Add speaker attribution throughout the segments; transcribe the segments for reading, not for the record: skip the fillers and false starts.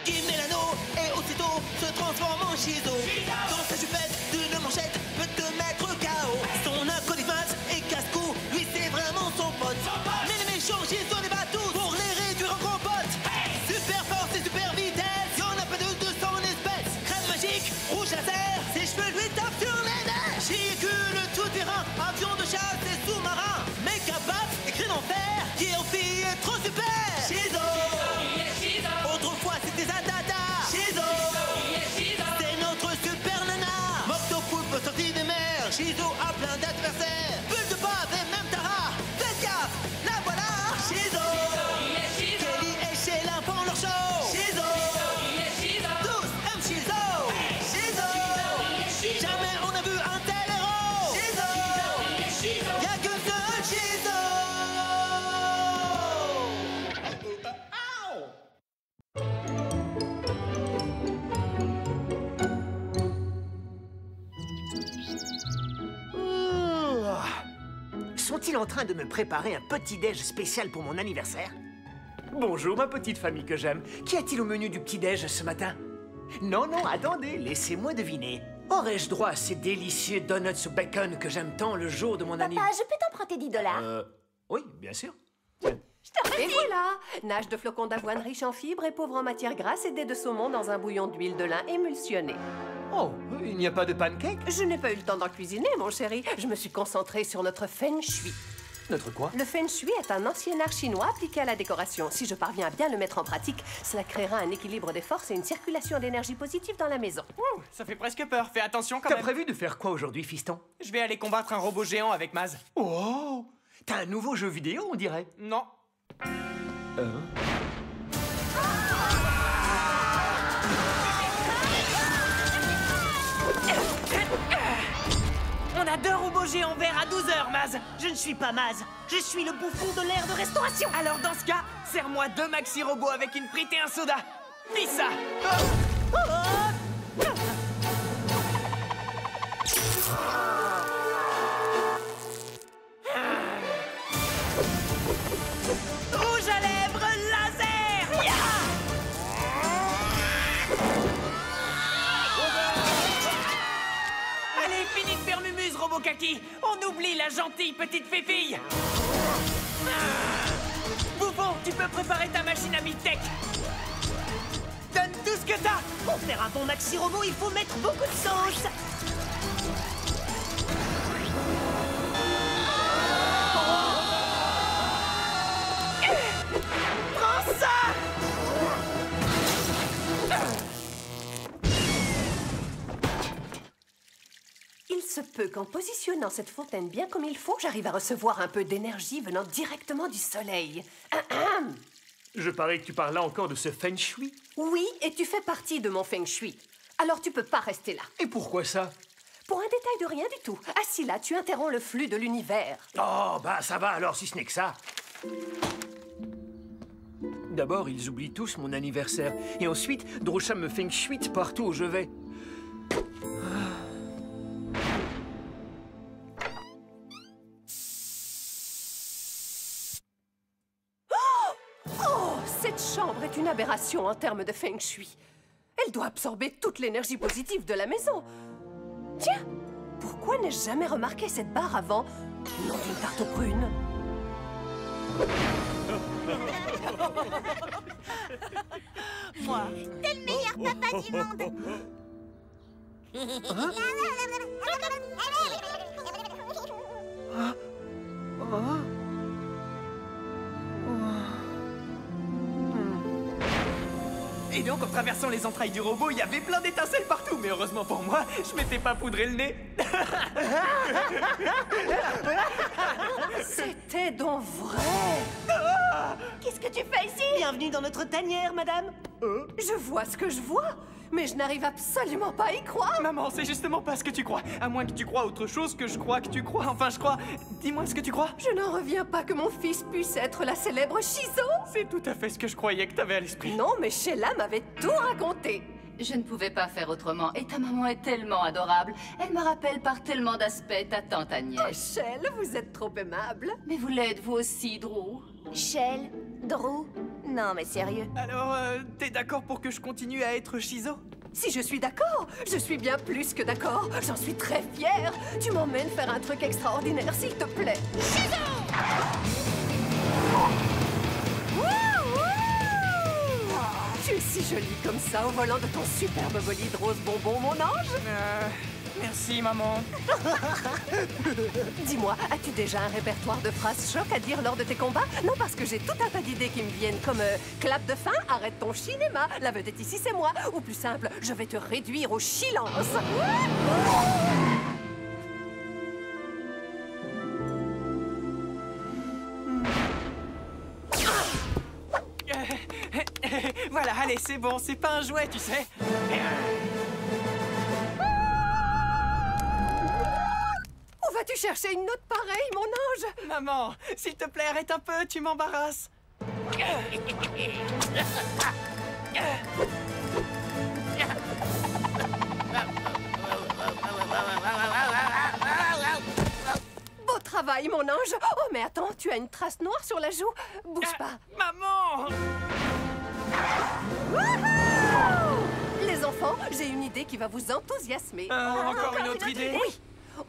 Speaker 1: qui met l'anneau et aussitôt se transforme en Shizo. Dans sa jupette d'une manchette peut te mettre KO. Son acolyte et casse-cou, lui c'est vraiment son pote. Mais les méchants Shizo les bat tous pour les réduire en gros potes. Super force et super vitesse, y'en a pas de 200 espèces. Crème magique, rouge laser, ses cheveux lui tapent sur les nerfs. Véhicule tout-terrain, avion de chasse et sous-marin. Méca bat et cri d'enfer, qui en fille est trop super. Shizo, autrefois c'était Zatata. Shizo, c'est notre super nana. Moctopoupe sorti des mers, Shizo a plein d'adversaires. Bulle de bave et même Tara, faites gaffe, la voilà. Shizo, Kelly et Sheila font leur show. Shizo, tous aiment Shizo. Shizo, jamais on a vu un tel héros. Shizo, y'a que seul Shizo.
Speaker 2: Sont-ils en train de me préparer un petit-déj spécial pour mon anniversaire? Bonjour, ma petite famille que j'aime. Qu'y a-t-il au menu du petit-déj ce matin? Non, non, attendez, laissez-moi deviner. Aurais-je droit à ces délicieux donuts au bacon que j'aime tant le jour de mon
Speaker 3: Papa,
Speaker 2: anniversaire?
Speaker 3: je peux t'emprunter 10 $.
Speaker 2: Oui, bien sûr.
Speaker 4: Et voilà, nage de flocons d'avoine riche en fibres et pauvre en matières grasses et dés de saumon dans un bouillon d'huile de lin émulsionné.
Speaker 2: Oh, il n'y a pas de pancake?
Speaker 4: Je n'ai pas eu le temps d'en cuisiner, mon chéri. Je me suis concentrée sur notre feng shui.
Speaker 2: Notre quoi?
Speaker 4: Le feng shui est un ancien art chinois appliqué à la décoration. Si je parviens à bien le mettre en pratique, cela créera un équilibre des forces et une circulation d'énergie positive dans la maison.
Speaker 5: Ouh, ça fait presque peur. Fais attention quand
Speaker 2: T'as
Speaker 5: même.
Speaker 2: prévu de faire quoi aujourd'hui, fiston?
Speaker 5: Je vais aller combattre un robot géant avec Maz.
Speaker 2: Oh! T'as un nouveau jeu vidéo, on dirait.
Speaker 5: Non.
Speaker 6: On a 2 robots géants verts à 12 heures, Maz. Je ne suis pas Maz. Je suis le bouffon de l'air de restauration.
Speaker 5: Alors dans ce cas, serre-moi 2 maxi robots avec une frite et un soda. Dis ça.
Speaker 6: Rouge à lèvres laser. Ya!
Speaker 5: Allez, fini de faire mumuse, robot kaki. On oublie la gentille petite fifille. Bouffon, tu peux préparer ta machine à mid-tech. Donne tout ce que t'as.
Speaker 6: Pour faire un bon maxi robot, il faut mettre beaucoup de sauce.
Speaker 5: Prends ça.
Speaker 4: Il se peut qu'en positionnant cette fontaine bien comme il faut, j'arrive à recevoir un peu d'énergie venant directement du soleil.
Speaker 2: Je parie que tu parles là encore de ce feng shui.
Speaker 4: Oui, et tu fais partie de mon feng shui. Alors tu peux pas rester là.
Speaker 2: Et pourquoi ça?
Speaker 4: Pour un détail de rien du tout. Assis là, tu interromps le flux de l'univers.
Speaker 2: Oh, bah ça va alors si ce n'est que ça. D'abord, ils oublient tous mon anniversaire. Et ensuite, Drosha me feng shui partout où je vais.
Speaker 4: Oh, cette chambre est une aberration en termes de feng shui. Elle doit absorber toute l'énergie positive de la maison. Tiens, pourquoi n'ai-je jamais remarqué cette barre avant? Nom d'une tarte aux prunes.
Speaker 6: Moi.
Speaker 3: T'es le meilleur papa du monde.
Speaker 5: Et donc, en traversant les entrailles du robot, il y avait plein d'étincelles partout. Mais heureusement pour moi, je m'étais pas poudré le nez.
Speaker 4: C'était donc vrai.
Speaker 6: Qu'est-ce que tu fais ici? Bienvenue dans notre tanière, madame.
Speaker 4: Je vois ce que je vois, mais je n'arrive absolument pas à y croire.
Speaker 5: Maman, c'est justement pas ce que tu crois. À moins que tu crois autre chose que je crois que tu crois. Enfin, je crois. Dis-moi ce que tu crois.
Speaker 4: Je n'en reviens pas que mon fils puisse être la célèbre Shizo.
Speaker 5: C'est tout à fait ce que je croyais que t'avais à l'esprit.
Speaker 4: Non, mais Sheila m'avait tout raconté.
Speaker 7: Je ne pouvais pas faire autrement. Et ta maman est tellement adorable. Elle me rappelle par tellement d'aspects ta tante Agnès.
Speaker 4: Shell, vous êtes trop aimable.
Speaker 7: Mais vous l'êtes, vous aussi, Drew.
Speaker 3: Shell, Drew, Non, mais sérieux.
Speaker 5: Alors, t'es d'accord pour que je continue à être Shizo?
Speaker 4: Si je suis d'accord, je suis bien plus que d'accord. J'en suis très fière. Tu m'emmènes faire un truc extraordinaire, s'il te plaît. Tu es si jolie comme ça au volant de ton superbe bolide rose bonbon, mon ange.
Speaker 5: Merci, maman.
Speaker 4: Dis-moi, as-tu déjà un répertoire de phrases choc à dire lors de tes combats? Non, parce que j'ai tout un tas d'idées qui me viennent, comme clap de fin, arrête ton cinéma, la vedette ici c'est moi. Ou plus simple, je vais te réduire au silence.
Speaker 5: Voilà, allez, c'est bon, c'est pas un jouet, tu sais.
Speaker 4: Où vas-tu chercher une note pareille, mon ange?
Speaker 5: Maman, s'il te plaît, arrête un peu, tu m'embarrasses.
Speaker 4: Beau travail, mon ange. Oh, mais attends, tu as une trace noire sur la joue. Bouge pas.
Speaker 5: Maman!
Speaker 4: Les enfants, j'ai une idée qui va vous enthousiasmer.
Speaker 5: Encore une autre idée?
Speaker 4: Oui,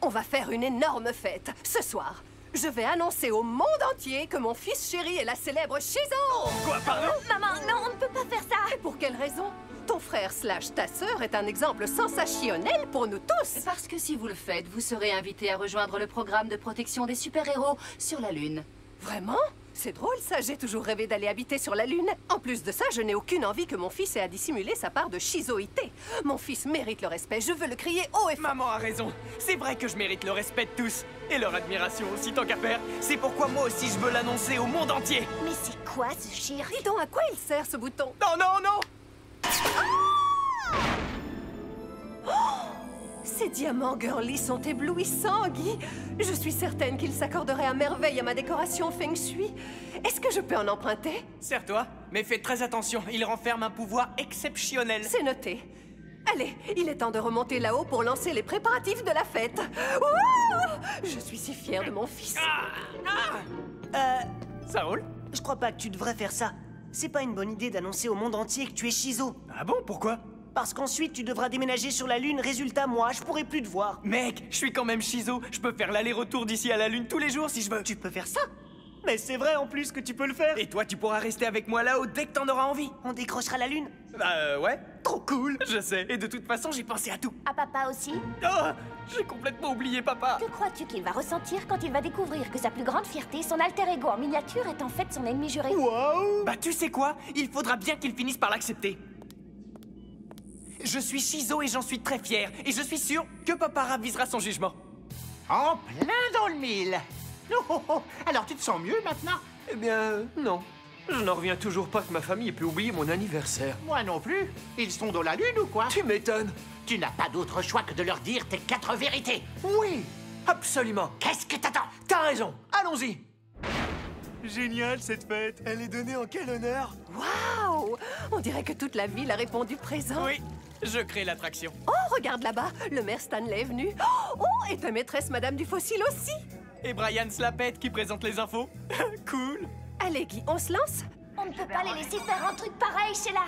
Speaker 4: on va faire une énorme fête ce soir. Je vais annoncer au monde entier que mon fils chéri est la célèbre Shizo.
Speaker 5: Quoi, pardon?
Speaker 3: Maman, non, on ne peut pas faire ça.
Speaker 4: Et pour quelle raison? Ton frère / ta sœur est un exemple sensationnel pour nous tous.
Speaker 7: Parce que si vous le faites, vous serez invité à rejoindre le programme de protection des super-héros sur la Lune.
Speaker 4: Vraiment? C'est drôle ça, j'ai toujours rêvé d'aller habiter sur la Lune. En plus de ça, je n'ai aucune envie que mon fils ait à dissimuler sa part de shizoïté. Mon fils mérite le respect, je veux le crier haut et fort.
Speaker 5: Maman a raison. C'est vrai que je mérite le respect de tous. Et leur admiration aussi, tant qu'à faire. C'est pourquoi moi aussi je veux l'annoncer au monde entier.
Speaker 3: Mais c'est quoi ce chéri?
Speaker 4: Dis donc, à quoi il sert ce bouton?
Speaker 5: Non, non, non!
Speaker 4: Ces diamants girly sont éblouissants, Guy. Je suis certaine qu'ils s'accorderaient à merveille à ma décoration Feng Shui. Est-ce que je peux en emprunter?
Speaker 5: Serre-toi, mais fais très attention, il renferme un pouvoir exceptionnel.
Speaker 4: C'est noté. Allez, il est temps de remonter là-haut pour lancer les préparatifs de la fête. Ouah! Je suis si fière de mon fils.
Speaker 5: Ça roule?
Speaker 6: Je crois pas que tu devrais faire ça. C'est pas une bonne idée d'annoncer au monde entier que tu es Shizo.
Speaker 5: Ah bon, pourquoi?
Speaker 6: Parce qu'ensuite, tu devras déménager sur la Lune. Résultat, moi, je pourrai plus te voir.
Speaker 5: Mec, je suis quand même Shizo. Je peux faire l'aller-retour d'ici à la Lune tous les jours si je veux.
Speaker 6: Tu peux faire ça? Mais c'est vrai en plus que tu peux le faire.
Speaker 5: Et toi, tu pourras rester avec moi là-haut dès que t'en auras envie.
Speaker 6: On décrochera la Lune.
Speaker 5: Bah ouais. Trop cool. Je sais. Et de toute façon, j'ai pensé à tout.
Speaker 3: À papa aussi?
Speaker 5: Oh, j'ai complètement oublié papa.
Speaker 3: Que crois-tu qu'il va ressentir quand il va découvrir que sa plus grande fierté, son alter ego en miniature, est en fait son ennemi juré?
Speaker 6: Waouh!
Speaker 5: Bah tu sais quoi? Il faudra bien qu'il finisse par l'accepter. Je suis Shizo et j'en suis très fier. Et je suis sûr que papa ravisera son jugement.
Speaker 8: En plein dans le mille. Oh, alors tu te sens mieux maintenant?
Speaker 2: Eh bien, non. Je n'en reviens toujours pas que ma famille ait pu oublier mon anniversaire.
Speaker 8: Moi non plus. Ils sont dans la lune ou quoi?
Speaker 2: Tu m'étonnes.
Speaker 8: Tu n'as pas d'autre choix que de leur dire tes 4 vérités.
Speaker 2: Oui, absolument.
Speaker 8: Qu'est-ce que t'attends?
Speaker 2: T'as raison. Allons-y.
Speaker 9: Génial cette fête. Elle est donnée en quel honneur?
Speaker 4: Waouh! On dirait que toute la ville a répondu présent.
Speaker 5: Oui, je crée l'attraction.
Speaker 4: Oh, regarde là-bas, le maire Stanley est venu. Oh, et ta maîtresse Madame du Fossile aussi.
Speaker 5: Et Brian Slapette qui présente les infos. Cool.
Speaker 4: Allez, Guy, on se lance?
Speaker 3: On ne peut pas les laisser faire un truc pareil, Sheila.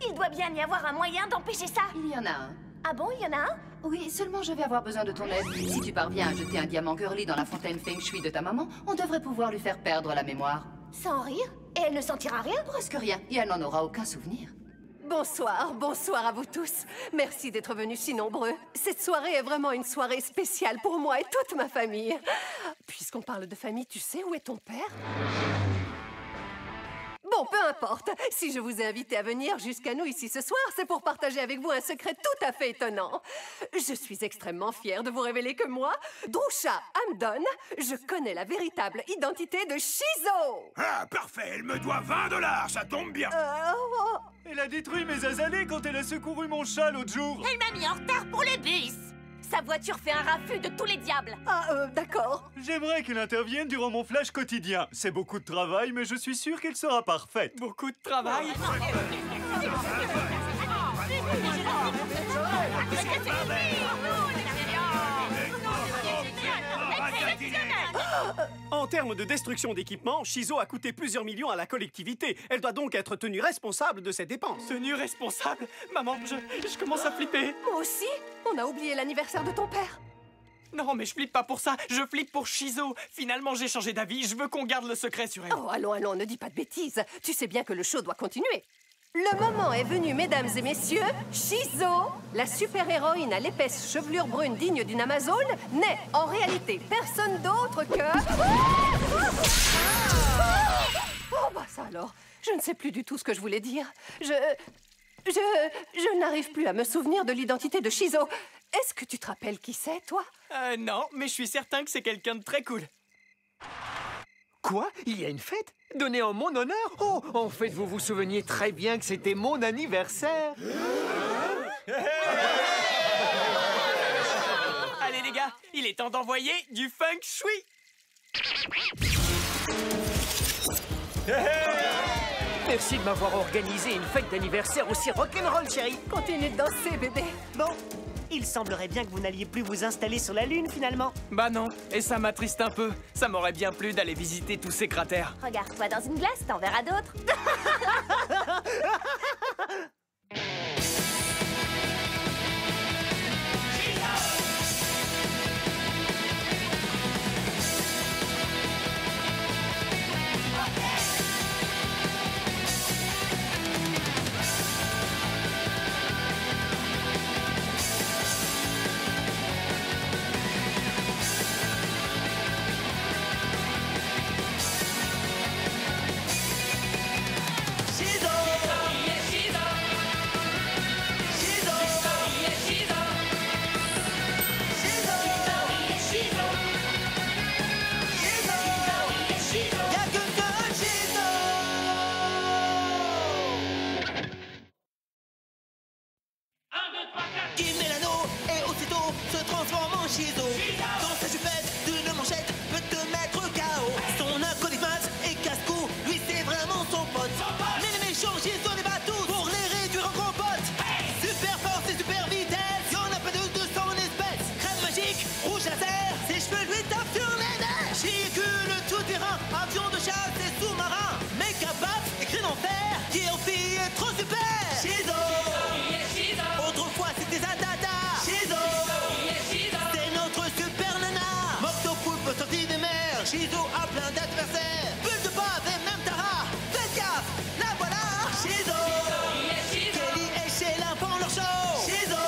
Speaker 3: Il doit bien y avoir un moyen d'empêcher ça.
Speaker 7: Il y en a un.
Speaker 3: Ah bon, il y en a un?
Speaker 7: Oui, seulement je vais avoir besoin de ton aide. Si tu parviens à jeter un diamant girly dans la fontaine Feng Shui de ta maman, on devrait pouvoir lui faire perdre la mémoire.
Speaker 3: Sans rire? Et elle ne sentira rien?
Speaker 7: Presque rien, et elle n'en aura aucun souvenir.
Speaker 4: Bonsoir, bonsoir à vous tous. Merci d'être venus si nombreux. Cette soirée est vraiment une soirée spéciale pour moi et toute ma famille. Puisqu'on parle de famille, tu sais où est ton père? Bon, peu importe. Si je vous ai invité à venir jusqu'à nous ici ce soir, c'est pour partager avec vous un secret tout à fait étonnant. Je suis extrêmement fière de vous révéler que moi, Drusha Hamdon, je connais la véritable identité de Shizo.
Speaker 9: Ah, parfait. Elle me doit $20. Ça tombe bien. Elle a détruit mes azalées quand elle a secouru mon chat l'autre jour.
Speaker 3: Elle m'a mis en retard pour le bus. Sa voiture fait un raffut de tous les diables.
Speaker 4: D'accord.
Speaker 9: J'aimerais qu'elle intervienne durant mon flash quotidien. C'est beaucoup de travail, mais je suis sûr qu'elle sera parfaite.
Speaker 5: Beaucoup de travail.
Speaker 10: En termes de destruction d'équipements, Shizo a coûté plusieurs millions à la collectivité. Elle doit donc être tenue responsable de ces dépenses.
Speaker 5: Tenue responsable? Maman, je commence à flipper.
Speaker 4: Moi aussi. On a oublié l'anniversaire de ton père.
Speaker 5: Non, mais je flippe pas pour ça. Je flippe pour Shizo. Finalement, j'ai changé d'avis. Je veux qu'on garde le secret sur elle.
Speaker 4: Oh, allons, ne dis pas de bêtises. Tu sais bien que le show doit continuer. Le moment est venu, mesdames et messieurs. Shizo, la super-héroïne à l'épaisse chevelure brune digne d'une Amazone, n'est en réalité personne d'autre que... Oh, bah ça alors. Je ne sais plus du tout ce que je voulais dire. Je n'arrive plus à me souvenir de l'identité de Shizo. Est-ce que tu te rappelles qui c'est, toi?
Speaker 5: Non, mais je suis certain que c'est quelqu'un de très cool.
Speaker 2: Quoi? Il y a une fête? Donnée en mon honneur? Oh, en fait, vous vous souveniez très bien que c'était mon anniversaire.
Speaker 5: Allez, les gars, il est temps d'envoyer du feng shui.
Speaker 2: Merci de m'avoir organisé une fête d'anniversaire aussi rock'n'roll, chérie.
Speaker 4: Continue de danser, bébé.
Speaker 6: Bon, il semblerait bien que vous n'alliez plus vous installer sur la Lune, finalement.
Speaker 5: Bah non, et ça m'attriste un peu. Ça m'aurait bien plu d'aller visiter tous ces cratères.
Speaker 3: Regarde-toi dans une glace, t'en verras d'autres.
Speaker 1: Il met l'anneau et aussitôt se transforme en Shizo. Dans sa jupette d'une manchette peut te mettre KO. Son acolyte et casse-cou, lui c'est vraiment son pote. Mais les méchants Shizo les bat tous pour les réduire en gros potes. Super force et super vitesse, y'en a pas de 200 espèces. Crème magique, rouge laser, ses cheveux lui tapent sur les nerfs. Véhicule tout-terrain, avion de chasse et sous-marin. Méca bat et crée d'enfer, qui en fille est trop super. Shizo, autrefois c'était Zatata. Shizo, c'est notre super nana. Moctopoulpe sorti des mers. Shizo a plein d'adversaires. Bulle de bave et même Tara. Faites gaffe, la voilà. Shizo, Kelly et Sheila font leur show. Shizo,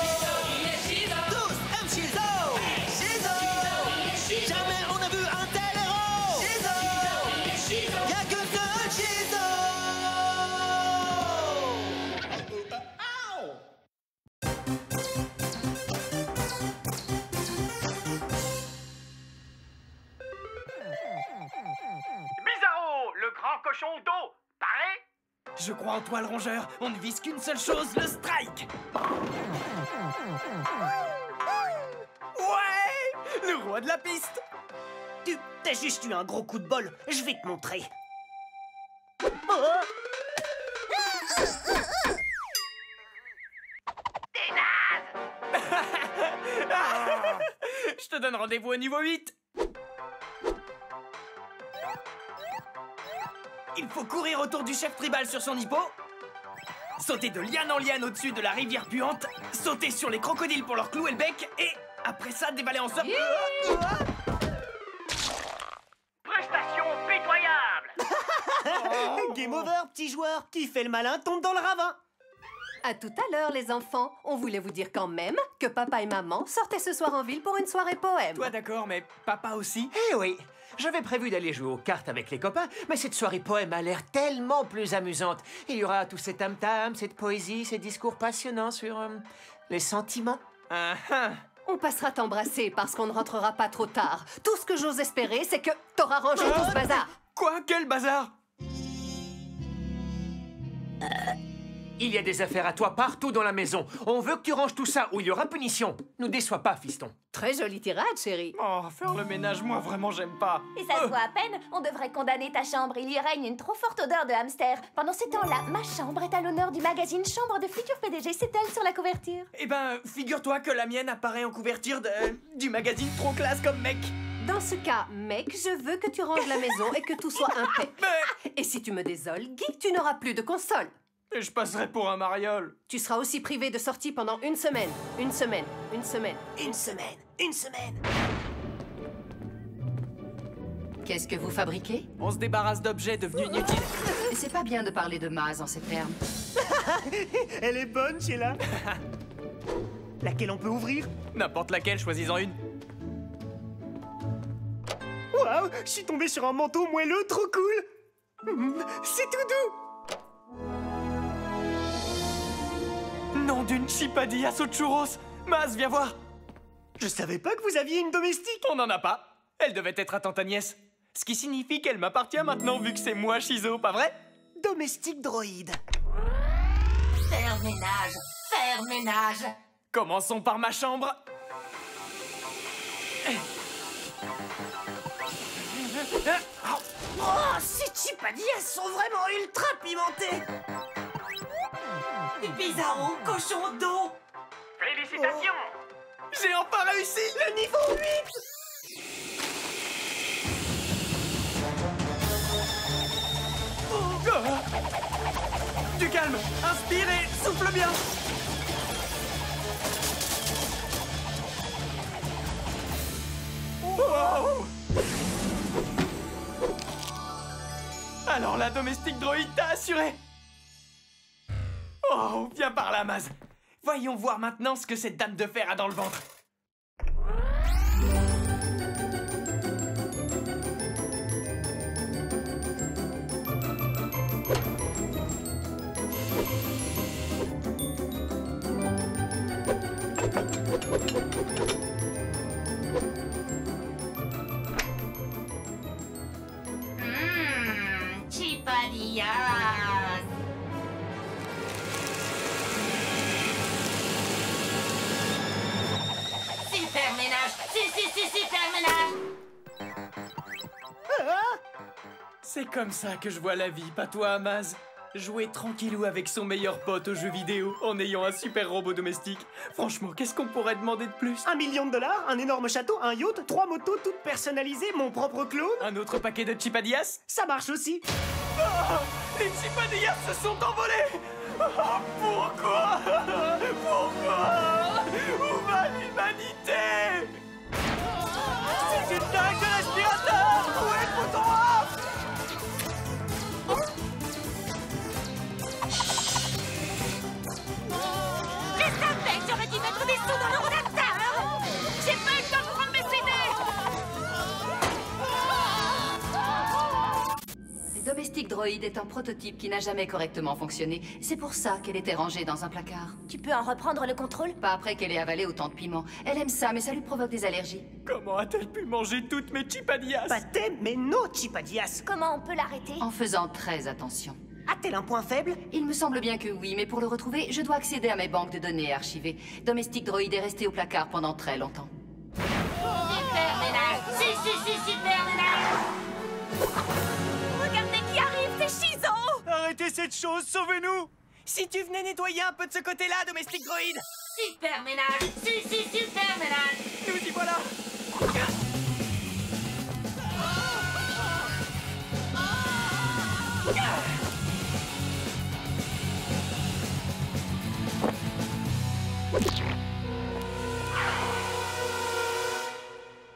Speaker 1: tous aiment Shizo. Shizo, jamais on a vu un tel héros. Shizo, y'a que seul Shizo.
Speaker 9: Bizarro, le grand cochon d'eau, pareil?
Speaker 5: Je crois en toi, le rongeur. On ne vise qu'une seule chose, le strike. Ouais, le roi de la piste.
Speaker 6: T'as juste eu un gros coup de bol. Je vais te montrer.
Speaker 5: Je te donne rendez-vous au niveau 8. Il faut courir autour du chef tribal sur son hippo, sauter de liane en liane au-dessus de la rivière puante, sauter sur les crocodiles pour leur clouer le bec, et après ça, dévaler en somme.
Speaker 9: Prestation pitoyable.
Speaker 6: Game over, petit joueur. Qui fait le malin tombe dans le ravin.
Speaker 4: À tout à l'heure, les enfants. On voulait vous dire quand même que papa et maman sortaient ce soir en ville pour une soirée poème.
Speaker 5: Toi d'accord, mais papa aussi?
Speaker 2: Eh oui, j'avais prévu d'aller jouer aux cartes avec les copains, mais cette soirée poème a l'air tellement plus amusante. Il y aura tout cet tam-tam, cette poésie, ces discours passionnants sur les sentiments.
Speaker 4: On passera t'embrasser parce qu'on ne rentrera pas trop tard. Tout ce que j'ose espérer, c'est que t'auras rangé tout ce bazar.
Speaker 5: Quoi? Quel bazar?
Speaker 2: Il y a des affaires à toi partout dans la maison. On veut que tu ranges tout ça ou il y aura punition. Nous déçois pas, fiston.
Speaker 4: Très jolie tirade, chérie.
Speaker 5: Oh, faire le ménage, moi, vraiment, j'aime pas.
Speaker 3: Et ça se voit à peine, on devrait condamner ta chambre. Il y règne une trop forte odeur de hamster. Pendant ce temps-là, ma chambre est à l'honneur du magazine Chambre de futurs PDG. C'est elle sur la couverture.
Speaker 5: Eh ben, figure-toi que la mienne apparaît en couverture du magazine Trop Classe comme mec.
Speaker 4: Dans ce cas, mec, je veux que tu ranges la maison et que tout soit impec. Et si tu me désoles, Guy, tu n'auras plus de console.
Speaker 5: Et je passerai pour un mariole.
Speaker 4: Tu seras aussi privé de sortie pendant une semaine. Une semaine. Une semaine.
Speaker 2: Une semaine. Une semaine.
Speaker 7: Qu'est-ce que vous fabriquez?
Speaker 5: On se débarrasse d'objets devenus inutiles.
Speaker 7: C'est pas bien de parler de Maz en ces termes.
Speaker 8: Elle est bonne, Sheila. Laquelle on peut ouvrir?
Speaker 5: N'importe laquelle, choisis-en une.
Speaker 8: Waouh, je suis tombé sur un manteau moelleux trop cool. C'est tout doux.
Speaker 5: Nom d'une chipadilla au churros. Maz, viens voir.
Speaker 8: Je savais pas que vous aviez une domestique.
Speaker 5: On n'en a pas. Elle devait être à tante Agnès. Ce qui signifie qu'elle m'appartient maintenant vu que c'est moi, Shizo, pas vrai?
Speaker 2: Domestique droïde.
Speaker 3: Faire ménage. Faire ménage.
Speaker 5: Commençons par ma chambre.
Speaker 2: Oh, ces chipadillas sont vraiment ultra pimentées.
Speaker 6: Bizarro, cochon d'eau.
Speaker 5: Félicitations. J'ai enfin réussi le niveau 8. Du calme, inspire et souffle bien. Wow. Alors la domestique droïde t'a assuré. Oh, viens par là, Maz. Voyons voir maintenant ce que cette dame de fer a dans le ventre.
Speaker 3: Chipadillas. Super ménage. Super ménage.
Speaker 5: C'est comme ça que je vois la vie, pas toi, Maz. Jouer tranquillou avec son meilleur pote aux jeux vidéo en ayant un super robot domestique. Franchement, qu'est-ce qu'on pourrait demander de plus?
Speaker 8: 1 million de dollars, un énorme château, un yacht, 3 motos toutes personnalisées, mon propre clone.
Speaker 5: Un autre paquet de chipadillas?
Speaker 8: Ça marche aussi.
Speaker 5: Oh, les chipadillas se sont envolés. Oh, pourquoi? Pourquoi? Où va l'humanité? C'est une dingue de l'aspirateur. Où est le bouton off?
Speaker 3: J'aurais dû mettre des sous dans le rotateur. J'ai pas eu le temps de prendre mes CD.
Speaker 7: Le domestique droïde est un prototype qui n'a jamais correctement fonctionné. C'est pour ça qu'elle était rangée dans un placard.
Speaker 3: Tu peux en reprendre le contrôle?
Speaker 7: Pas après qu'elle ait avalé autant de piment. Elle aime ça, mais ça lui provoque des allergies.
Speaker 5: Comment a-t-elle pu manger toutes mes chipadillas?
Speaker 8: Pas t'aimes, mais nos chipadillas.
Speaker 3: Comment on peut l'arrêter?
Speaker 7: En faisant très attention.
Speaker 8: A-t-elle un point faible?
Speaker 7: Il me semble bien que oui, mais pour le retrouver, je dois accéder à mes banques de données archivées. Domestique droïde est resté au placard pendant très longtemps.
Speaker 3: Super ménage. Super ménage. Regardez qui arrive, c'est Shizo.
Speaker 8: Arrêtez cette chose, sauvez-nous.
Speaker 5: Si tu venais nettoyer un peu de ce côté-là, domestique droïde.
Speaker 3: Super ménage. Super ménage.
Speaker 5: Nous y voilà.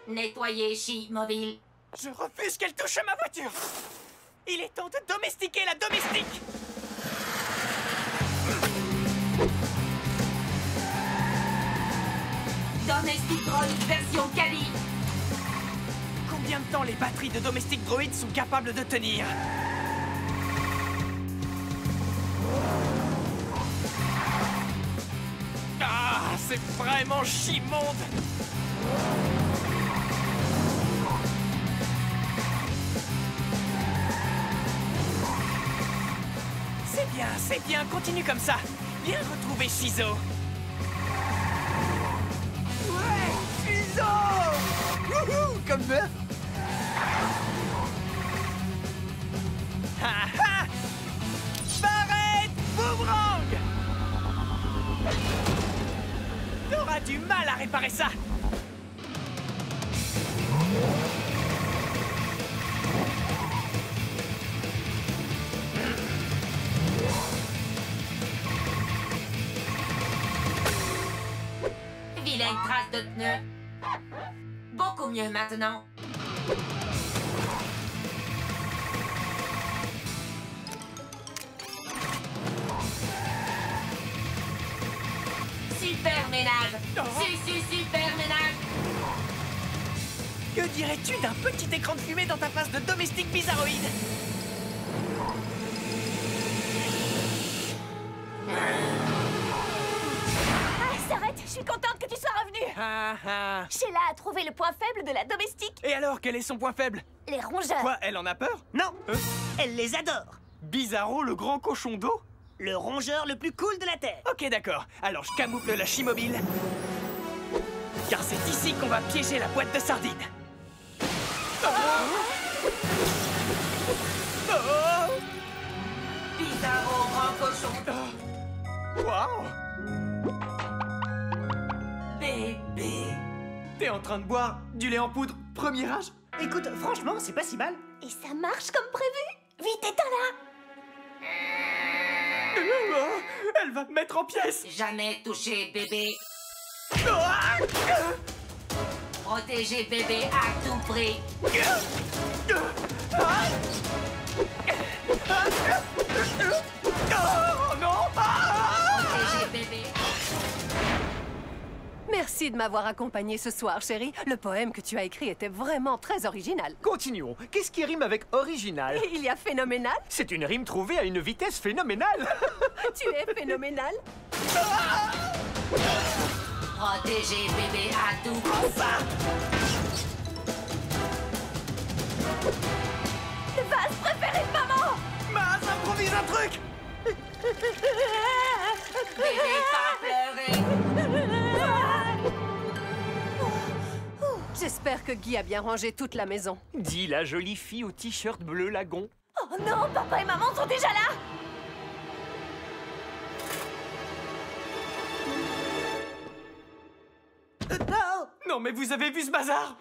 Speaker 3: Nettoyer Chi-Mobile.
Speaker 5: Je refuse qu'elle touche à ma voiture. Il est temps de domestiquer la domestique.
Speaker 3: Domestic Droid version Kali.
Speaker 5: Combien de temps les batteries de domestique droïde sont capables de tenir? Ah, c'est vraiment chimonde. C'est bien, continue comme ça. Viens retrouver Shizo.
Speaker 2: Ouais, Shizo! Wouhou, comme neuf.
Speaker 5: Ha ha! Barrette boomerang! T'auras du mal à réparer ça.
Speaker 11: une trace de pneu. Beaucoup mieux maintenant. Super ménage. Super ménage.
Speaker 6: Que dirais-tu d'un petit écran de fumée dans ta face de domestique bizarroïde?
Speaker 3: S'arrête, je suis contente que tu sois revenue. Sheila a trouvé le point faible de la domestique.
Speaker 6: Et alors, quel est son point faible?
Speaker 3: Les rongeurs.
Speaker 6: Quoi, elle en a peur?
Speaker 5: Non, elle les adore.
Speaker 6: Bizarro, le grand cochon d'eau?
Speaker 5: Le rongeur le plus cool de la Terre.
Speaker 6: Ok, d'accord. Alors, je camoufle la chimobile. Car c'est ici qu'on va piéger la boîte de sardines.
Speaker 11: Bizarro, grand cochon.
Speaker 6: Waouh!
Speaker 11: Bébé.
Speaker 6: T'es en train de boire du lait en poudre premier âge?
Speaker 5: Écoute, franchement, c'est pas si mal.
Speaker 3: Et ça marche comme prévu. Vite, éteins-la.
Speaker 6: Elle va me mettre en pièces.
Speaker 11: Jamais touché bébé. Protéger bébé à tout prix.
Speaker 6: Oh non!
Speaker 11: Protéger bébé.
Speaker 4: Merci de m'avoir accompagné ce soir, chérie. Le poème que tu as écrit était vraiment très original.
Speaker 2: Continuons. Qu'est-ce qui rime avec original?
Speaker 4: Et il y a phénoménal.
Speaker 2: C'est une rime trouvée à une vitesse phénoménale.
Speaker 4: Tu es phénoménal.
Speaker 11: Protéger bébé à tout prix.
Speaker 3: Le vase préféré de maman.
Speaker 6: Maz, improvise un truc.
Speaker 11: Bébé, pas pleurer.
Speaker 4: J'espère que Guy a bien rangé toute la maison.
Speaker 2: Dit la jolie fille au t-shirt bleu lagon.
Speaker 3: Oh non, papa et maman sont déjà là.
Speaker 6: Non, mais vous avez vu ce bazar?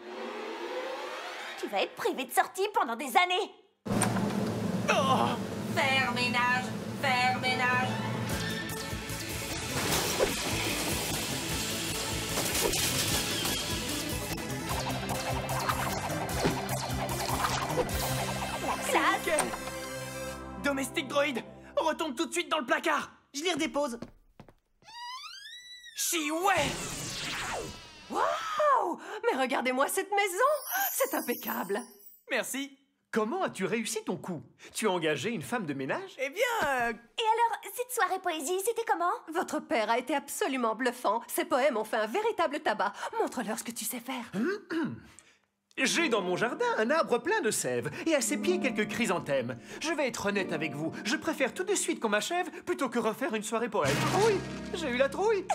Speaker 3: Tu vas être privé de sortie pendant des années.
Speaker 6: Oh!
Speaker 11: Faire ménage. Faire ménage.
Speaker 6: Classe. Domestique droïde, retombe tout de suite dans le placard.
Speaker 5: Je les redépose.
Speaker 6: Chiouette!
Speaker 4: Waouh! Mais regardez-moi cette maison! C'est impeccable.
Speaker 6: Merci.
Speaker 2: Comment as-tu réussi ton coup? Tu as engagé une femme de ménage?
Speaker 6: Eh bien,
Speaker 3: Et alors, cette soirée poésie, c'était comment?
Speaker 4: Votre père a été absolument bluffant. Ses poèmes ont fait un véritable tabac. Montre-leur ce que tu sais faire.
Speaker 2: J'ai dans mon jardin un arbre plein de sève et à ses pieds quelques chrysanthèmes. Je vais être honnête avec vous, je préfère tout de suite qu'on m'achève plutôt que refaire une soirée poème. Oui, j'ai eu la trouille.